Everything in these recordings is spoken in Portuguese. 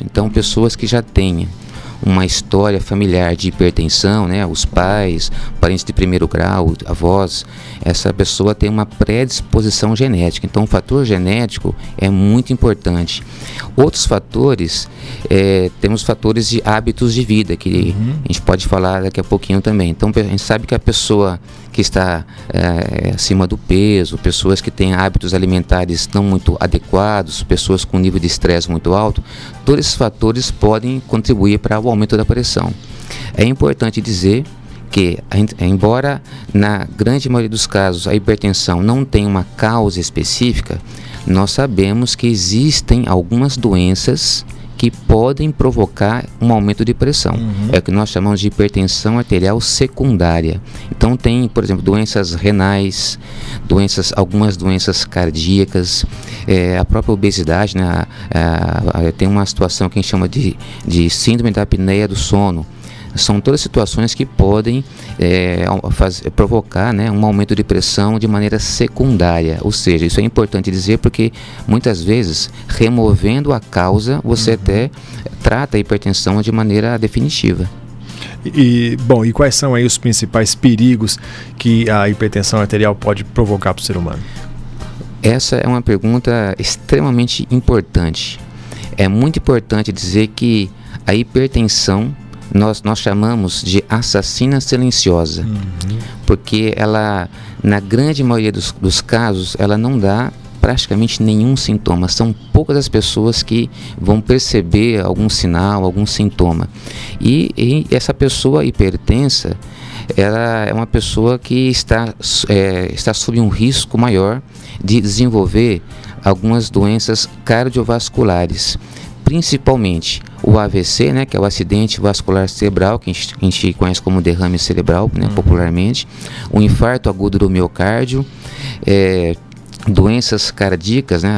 Então, pessoas que já têm uma história familiar de hipertensão, né, os pais, parentes de primeiro grau, avós, essa pessoa tem uma predisposição genética. Então, o fator genético é muito importante. Outros fatores, temos fatores de hábitos de vida, que a gente pode falar daqui a pouquinho também. Então, a gente sabe que a pessoa que está acima do peso, pessoas que têm hábitos alimentares não muito adequados, pessoas com nível de estresse muito alto, todos esses fatores podem contribuir para o aumento da pressão. É importante dizer que, embora na grande maioria dos casos a hipertensão não tenha uma causa específica, nós sabemos que existem algumas doenças que podem provocar um aumento de pressão. É o que nós chamamos de hipertensão arterial secundária. Então tem, por exemplo, doenças renais, algumas doenças cardíacas, a própria obesidade, né? Tem uma situação que a gente chama de síndrome da apneia do sono. São todas situações que podem provocar, né, um aumento de pressão de maneira secundária. Ou seja, isso é importante dizer porque muitas vezes, removendo a causa, você até trata a hipertensão de maneira definitiva. E quais são aí os principais perigos que a hipertensão arterial pode provocar para o ser humano? Essa é uma pergunta extremamente importante. É muito importante dizer que a hipertensão nós chamamos de assassina silenciosa, porque ela, na grande maioria dos casos, ela não dá praticamente nenhum sintoma. São poucas as pessoas que vão perceber algum sinal, algum sintoma. E essa pessoa hipertensa, ela é uma pessoa que está sob um risco maior de desenvolver algumas doenças cardiovasculares, principalmente o AVC, né, que é o acidente vascular cerebral, que a gente conhece como derrame cerebral, né, popularmente, o infarto agudo do miocárdio, doenças cardíacas, né,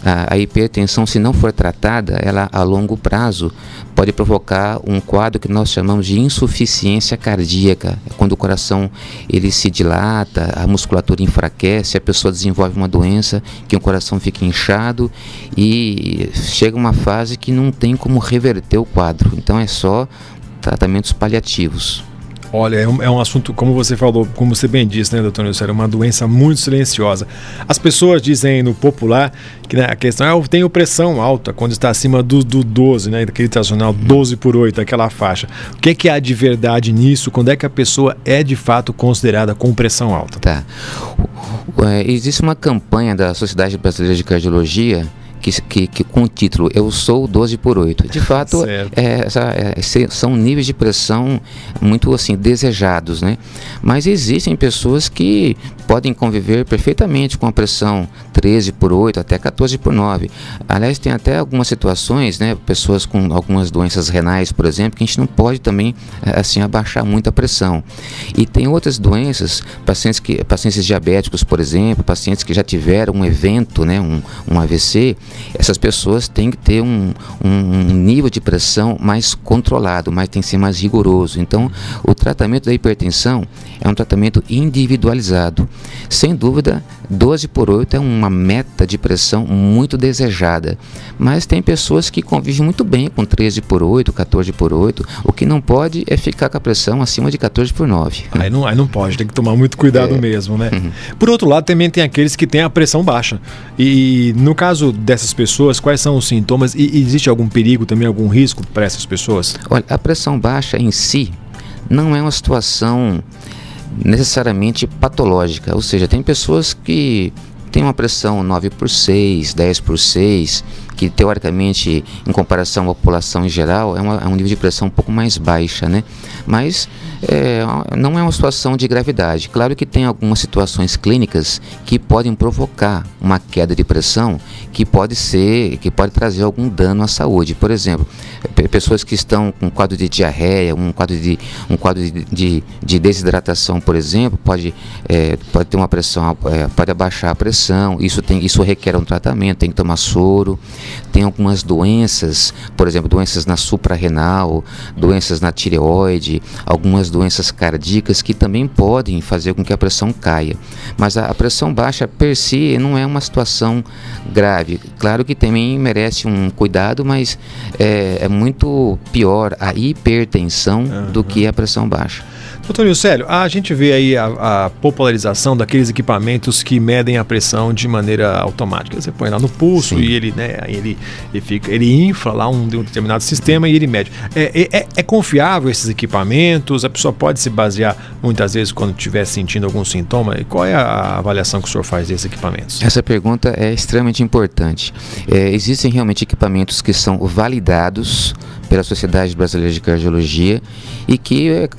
a hipertensão, se não for tratada, ela a longo prazo pode provocar um quadro que nós chamamos de insuficiência cardíaca, quando o coração ele se dilata, a musculatura enfraquece, a pessoa desenvolve uma doença que o coração fica inchado e chega uma fase que não tem como reverter o quadro. Então é só tratamentos paliativos. Olha, é um assunto, como você falou, como você bem disse, né, doutor Nilson, é uma doença muito silenciosa. As pessoas dizem no popular que, né, a questão é: eu tenho pressão alta quando está acima do 12, né, daquele tradicional 12/8, aquela faixa. O que há de verdade nisso? Quando é que a pessoa é de fato considerada com pressão alta? Tá. Existe uma campanha da Sociedade Brasileira de Cardiologia que com o título Eu Sou 12/8. De fato, são níveis de pressão muito assim desejados, né? Mas existem pessoas que podem conviver perfeitamente com a pressão 13/8 até 14/9. Aliás, tem até algumas situações, né? Pessoas com algumas doenças renais, por exemplo, que a gente não pode também assim abaixar muito a pressão. E tem outras doenças, pacientes diabéticos, por exemplo, pacientes que já tiveram um evento, né? Um AVC. Essas pessoas têm que ter um nível de pressão mais controlado, mas tem que ser mais rigoroso. Então, o tratamento da hipertensão é um tratamento individualizado. Sem dúvida, 12/8 é uma meta de pressão muito desejada, mas tem pessoas que convivem muito bem com 13/8, 14/8. O que não pode é ficar com a pressão acima de 14/9. Aí não pode, tem que tomar muito cuidado mesmo, né? Por outro lado, também tem aqueles que têm a pressão baixa. E no caso dessas pessoas, quais são os sintomas? E existe algum perigo também, algum risco para essas pessoas? Olha, a pressão baixa em si não é uma situação necessariamente patológica, ou seja, tem pessoas que têm uma pressão 9/6, 10/6, que teoricamente, em comparação à população em geral, é um nível de pressão um pouco mais baixa, né? Mas não é uma situação de gravidade. Claro que tem algumas situações clínicas que podem provocar uma queda de pressão que pode trazer algum dano à saúde. Por exemplo, pessoas que estão com um quadro de diarreia, um quadro de desidratação, por exemplo, pode ter uma pressão, pode abaixar a pressão. Isso requer um tratamento, tem que tomar soro. Tem algumas doenças, por exemplo, doenças na suprarrenal, doenças na tireoide, algumas doenças cardíacas que também podem fazer com que a pressão caia. Mas a pressão baixa per si não é uma situação grave. Claro que também merece um cuidado, mas é muito pior a hipertensão do que a pressão baixa. Doutor Nilcélio, a gente vê aí a popularização daqueles equipamentos que medem a pressão de maneira automática. Você põe lá no pulso. Sim. E ele, né, ele infla lá um determinado sistema e ele mede. É confiável esses equipamentos? A pessoa pode se basear muitas vezes quando estiver sentindo algum sintoma? E qual é a avaliação que o senhor faz desses equipamentos? Essa pergunta é extremamente importante. Existem realmente equipamentos que são validados pela Sociedade Brasileira de Cardiologia e que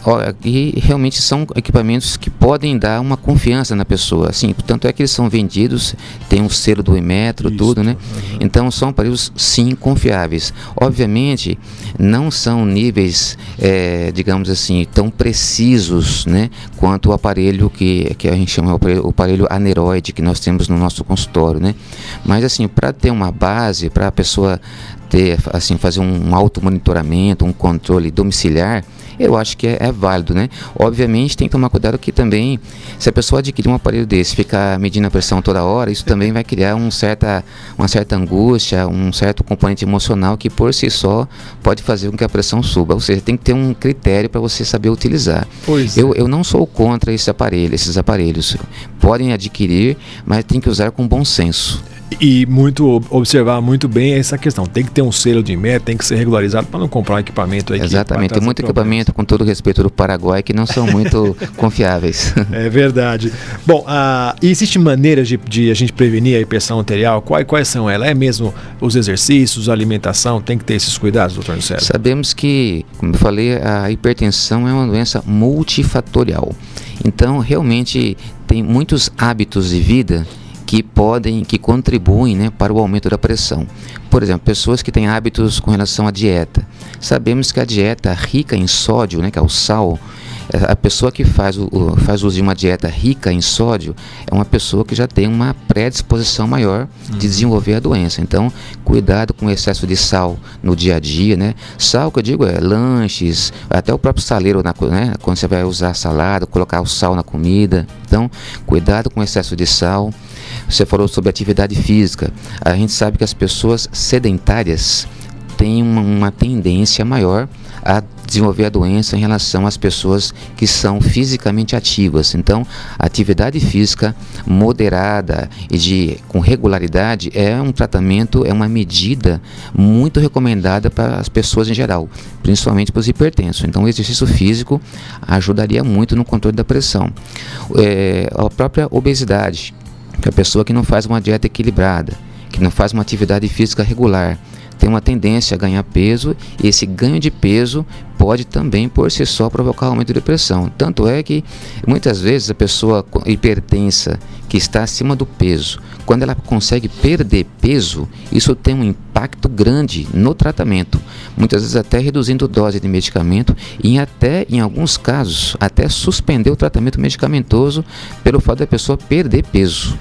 realmente são equipamentos que podem dar uma confiança na pessoa. Assim, tanto é que eles são vendidos, tem um selo do Inmetro, tudo, né? Então são aparelhos sim confiáveis. Obviamente não são níveis, digamos assim, tão precisos, né, quanto o aparelho que a gente chama o aparelho aneroide que nós temos no nosso consultório, né? Mas assim, para ter uma base, para a pessoa fazer um automonitoramento, um controle domiciliar, eu acho que é válido, né? Obviamente tem que tomar cuidado que também, se a pessoa adquirir um aparelho desse, ficar medindo a pressão toda hora, isso também vai criar uma certa angústia, um certo componente emocional que por si só pode fazer com que a pressão suba. Ou seja, tem que ter um critério para você saber utilizar. Eu não sou contra esses aparelhos. Podem adquirir, mas tem que usar com bom senso. E observar muito bem essa questão. Tem que ter um selo de Inmetro, tem que ser regularizado para não comprar um equipamento aí. Exatamente, tem muito equipamento, com todo respeito, do Paraguai, que não são muito confiáveis. É verdade. Bom, existe maneiras de a gente prevenir a hipertensão arterial? Quais são elas? É mesmo os exercícios, a alimentação? Tem que ter esses cuidados, doutor Nilcélio? Sabemos que, como eu falei, a hipertensão é uma doença multifatorial. Então, realmente, tem muitos hábitos de vida que contribuem, né, para o aumento da pressão. Por exemplo, pessoas que têm hábitos com relação à dieta. Sabemos que a dieta rica em sódio, né, que é o sal, a pessoa que faz uso de uma dieta rica em sódio é uma pessoa que já tem uma predisposição maior de desenvolver a doença. Então, cuidado com o excesso de sal no dia a dia, né? Sal, que eu digo, lanches, até o próprio saleiro, né? Quando você vai usar salada, colocar o sal na comida. Então, cuidado com o excesso de sal. Você falou sobre atividade física. A gente sabe que as pessoas sedentárias têm uma tendência maior a desenvolver a doença em relação às pessoas que são fisicamente ativas. Então, a atividade física moderada e com regularidade é um tratamento, é uma medida muito recomendada para as pessoas em geral, principalmente para os hipertensos. Então, o exercício físico ajudaria muito no controle da pressão. A própria obesidade, que a pessoa que não faz uma dieta equilibrada, que não faz uma atividade física regular, tem uma tendência a ganhar peso, e esse ganho de peso pode também, por si só, provocar aumento de pressão. Tanto é que, muitas vezes, a pessoa hipertensa, que está acima do peso, quando ela consegue perder peso, isso tem um impacto grande no tratamento. Muitas vezes até reduzindo dose de medicamento e até, em alguns casos, até suspender o tratamento medicamentoso pelo fato da pessoa perder peso.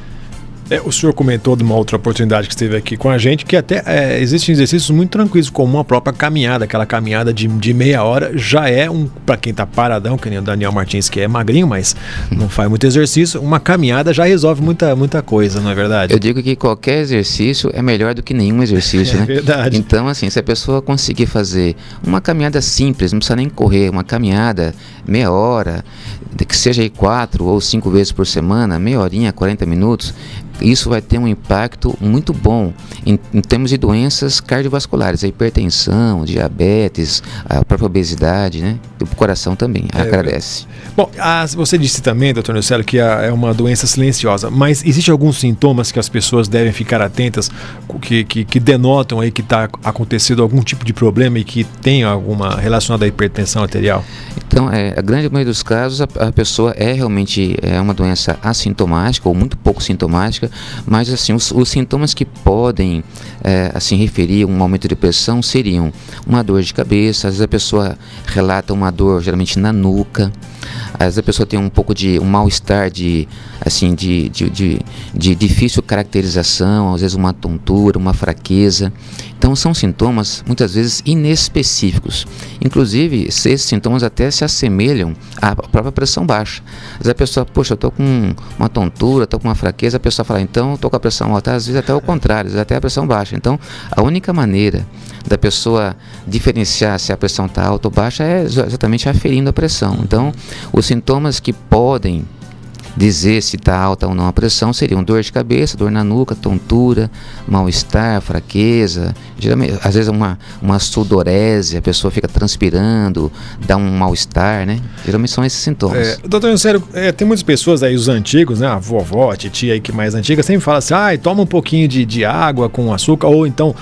O senhor comentou de uma outra oportunidade que esteve aqui com a gente, que até existem exercícios muito tranquilos, como a própria caminhada. Aquela caminhada de meia hora já é para quem está paradão, que nem o Daniel Martins, que é magrinho, mas não faz muito exercício. Uma caminhada já resolve muita coisa, não é verdade? Eu digo que qualquer exercício é melhor do que nenhum exercício, né? É verdade. Então, assim, se a pessoa conseguir fazer uma caminhada simples, não precisa nem correr, uma caminhada meia hora, que seja aí 4 ou 5 vezes por semana, meia horinha, 40 minutos, isso vai ter um impacto muito bom em termos de doenças cardiovasculares, a hipertensão, diabetes, a própria obesidade, né? E o coração também agradece. Bom, você disse também, doutor Nilcélio, que é uma doença silenciosa, mas existem alguns sintomas que as pessoas devem ficar atentas, que denotam aí que está acontecendo algum tipo de problema e que tem alguma relacionada à hipertensão arterial? Então, a grande maioria dos casos, a pessoa realmente uma doença assintomática ou muito pouco sintomática, mas assim, os sintomas que podem assim, referir um aumento de pressão seriam uma dor de cabeça. Às vezes a pessoa relata uma dor geralmente na nuca, Às vezes a pessoa tem um pouco de um mal-estar de difícil caracterização, às vezes uma tontura, uma fraqueza. Então são sintomas muitas vezes inespecíficos. Inclusive esses sintomas até se assemelham à própria pressão baixa. Às vezes a pessoa, poxa, eu estou com uma tontura, estou com uma fraqueza, a pessoa fala, então estou com a pressão alta. Às vezes até o contrário, às vezes até a pressão baixa. Então a única maneira da pessoa diferenciar se a pressão está alta ou baixa é exatamente aferindo a pressão. Então os sintomas que podem dizer se está alta ou não a pressão seriam dor de cabeça, dor na nuca, tontura, mal-estar, fraqueza, geralmente, às vezes uma sudorese, a pessoa fica transpirando, dá um mal-estar, né? Geralmente são esses sintomas. Doutor Nocélio, tem muitas pessoas aí, os antigos, né? A vovó, a titia aí que mais antiga, sempre fala assim, toma um pouquinho de água com açúcar, ou então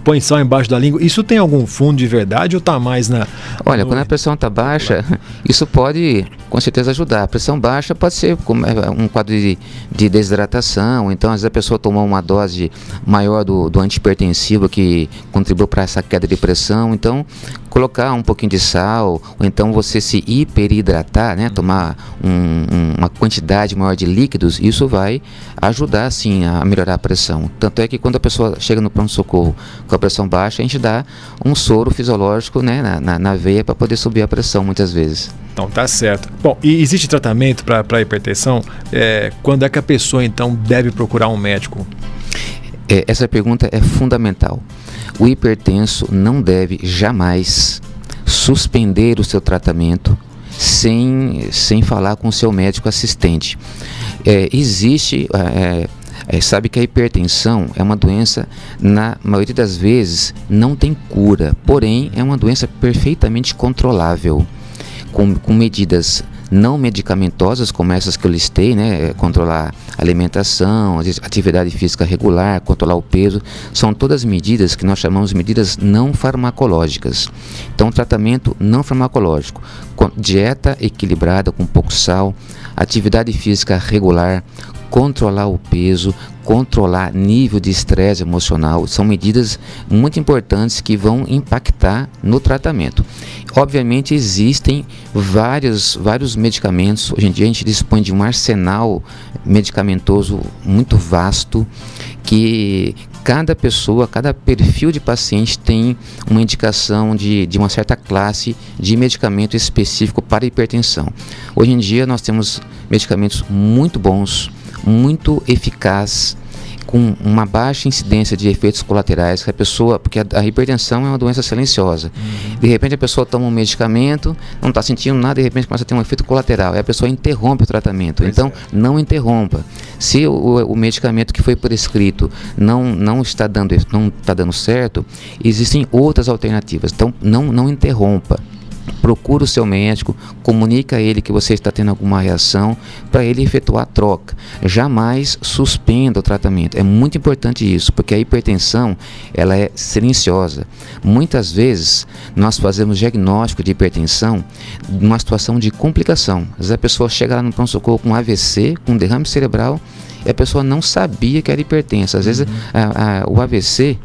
põe sal embaixo da língua. Isso tem algum fundo de verdade ou está mais na... Olha, quando a pressão está baixa, isso pode com certeza ajudar. A pressão baixa pode ser um quadro de desidratação, então às vezes a pessoa tomou uma dose maior do antihipertensivo que contribuiu para essa queda de pressão, então colocar um pouquinho de sal, ou então você se hiperidratar, né, tomar uma quantidade maior de líquidos, isso vai ajudar sim a melhorar a pressão. Tanto é que quando a pessoa chega no pronto-socorro com a pressão baixa, a gente dá um soro fisiológico, né, na veia para poder subir a pressão muitas vezes. Então tá certo. Bom, e existe tratamento para hipertensão? Quando é que a pessoa então deve procurar um médico? Essa pergunta é fundamental. O hipertenso não deve jamais suspender o seu tratamento sem falar com o seu médico assistente. Sabe que a hipertensão é uma doença, na maioria das vezes, não tem cura, porém é uma doença perfeitamente controlável, com medidas não medicamentosas, como essas que eu listei, né? Controlar a alimentação, atividade física regular, controlar o peso, são todas medidas que nós chamamos de medidas não farmacológicas. Então, tratamento não farmacológico, com dieta equilibrada com pouco sal, atividade física regular, controlar o peso, controlar nível de estresse emocional, são medidas muito importantes que vão impactar no tratamento. Obviamente existem vários medicamentos, hoje em dia a gente dispõe de um arsenal medicamentoso muito vasto, que cada pessoa, cada perfil de paciente tem uma indicação de uma certa classe de medicamento específico para hipertensão. Hoje em dia nós temos medicamentos muito bons, muito eficaz, com uma baixa incidência de efeitos colaterais, que a pessoa, porque a hipertensão é uma doença silenciosa. De repente a pessoa toma um medicamento, não está sentindo nada, de repente começa a ter um efeito colateral, e a pessoa interrompe o tratamento. Então, não interrompa. Se o medicamento que foi prescrito não está dando certo, existem outras alternativas. Então, não interrompa. Procura o seu médico, comunica a ele que você está tendo alguma reação para ele efetuar a troca. Jamais suspenda o tratamento. É muito importante isso, porque a hipertensão ela é silenciosa. Muitas vezes nós fazemos diagnóstico de hipertensão numa situação de complicação. Às vezes a pessoa chega lá no pronto-socorro com AVC, com derrame cerebral, e a pessoa não sabia que era hipertensa. Às vezes o AVC,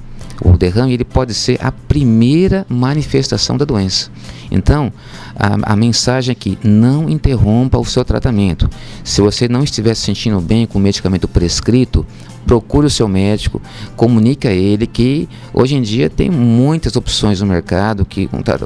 o derrame, ele pode ser a primeira manifestação da doença. Então, a mensagem é que não interrompa o seu tratamento. Se você não estiver se sentindo bem com o medicamento prescrito, procure o seu médico, comunique a ele que hoje em dia tem muitas opções no mercado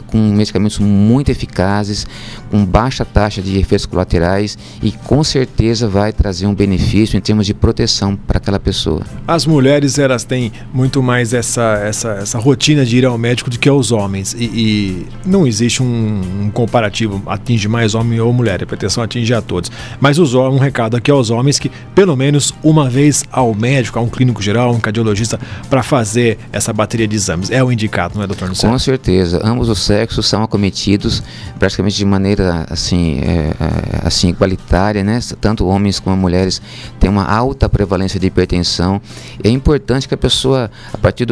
com medicamentos muito eficazes, com baixa taxa de efeitos colaterais e com certeza vai trazer um benefício em termos de proteção para aquela pessoa. As mulheres, elas têm muito mais essa rotina de ir ao médico do que os homens e não existe um comparativo, atinge mais homem ou mulher, a hipertensão atinge a todos. Mas um recado aqui aos homens que pelo menos uma vez ao médico, a um clínico geral, um cardiologista, para fazer essa bateria de exames. É o indicado, não é, doutor Nocélio? Com certeza. Ambos os sexos são acometidos praticamente de maneira assim igualitária, né? Tanto homens como mulheres têm uma alta prevalência de hipertensão. É importante que a pessoa, a partir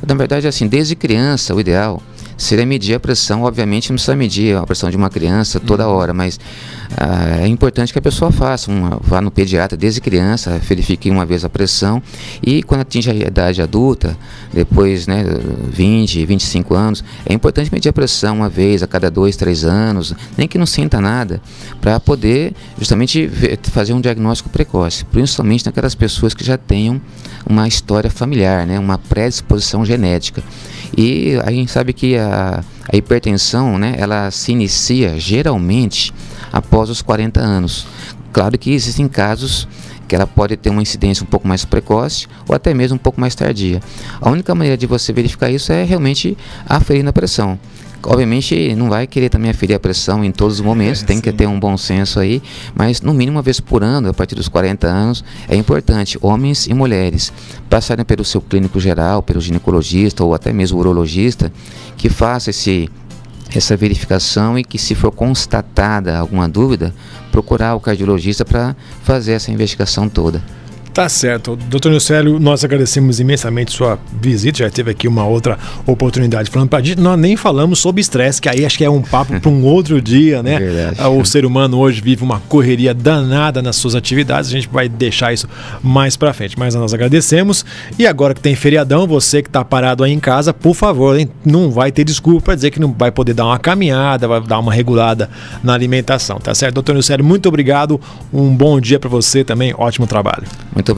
na verdade, assim, desde criança, o ideal seria medir a pressão. Obviamente não precisa medir a pressão de uma criança toda hora, mas é importante que a pessoa faça, vá no pediatra desde criança, verifique uma vez a pressão, e quando atinge a idade adulta, depois, né, 20, 25 anos, é importante medir a pressão uma vez a cada 2, 3 anos, nem que não sinta nada, para poder justamente fazer um diagnóstico precoce, principalmente naquelas pessoas que já tenham uma história familiar, né, uma predisposição genética. E a gente sabe que a hipertensão, né, ela se inicia geralmente após os 40 anos. Claro que existem casos que ela pode ter uma incidência um pouco mais precoce ou até mesmo um pouco mais tardia. A única maneira de você verificar isso é realmente aferindo a pressão. Obviamente não vai querer também aferir a pressão em todos os momentos, tem que ter um bom senso aí, mas no mínimo uma vez por ano, a partir dos 40 anos, é importante, homens e mulheres, passarem pelo seu clínico geral, pelo ginecologista ou até mesmo urologista, que faça essa verificação e que, se for constatada alguma dúvida, procurar o cardiologista para fazer essa investigação toda. Tá certo. Doutor Nilcélio, nós agradecemos imensamente sua visita, já teve aqui uma outra oportunidade falando pra gente. Nós nem falamos sobre estresse, que aí acho que é um papo para um outro dia, né? Verdade. O ser humano hoje vive uma correria danada nas suas atividades, a gente vai deixar isso mais pra frente, mas nós agradecemos. E agora que tem feriadão, você que tá parado aí em casa, por favor, hein? Não vai ter desculpa para dizer que não vai poder dar uma caminhada, vai dar uma regulada na alimentação, tá certo? Doutor Nilcélio, muito obrigado, um bom dia para você também, ótimo trabalho. Muito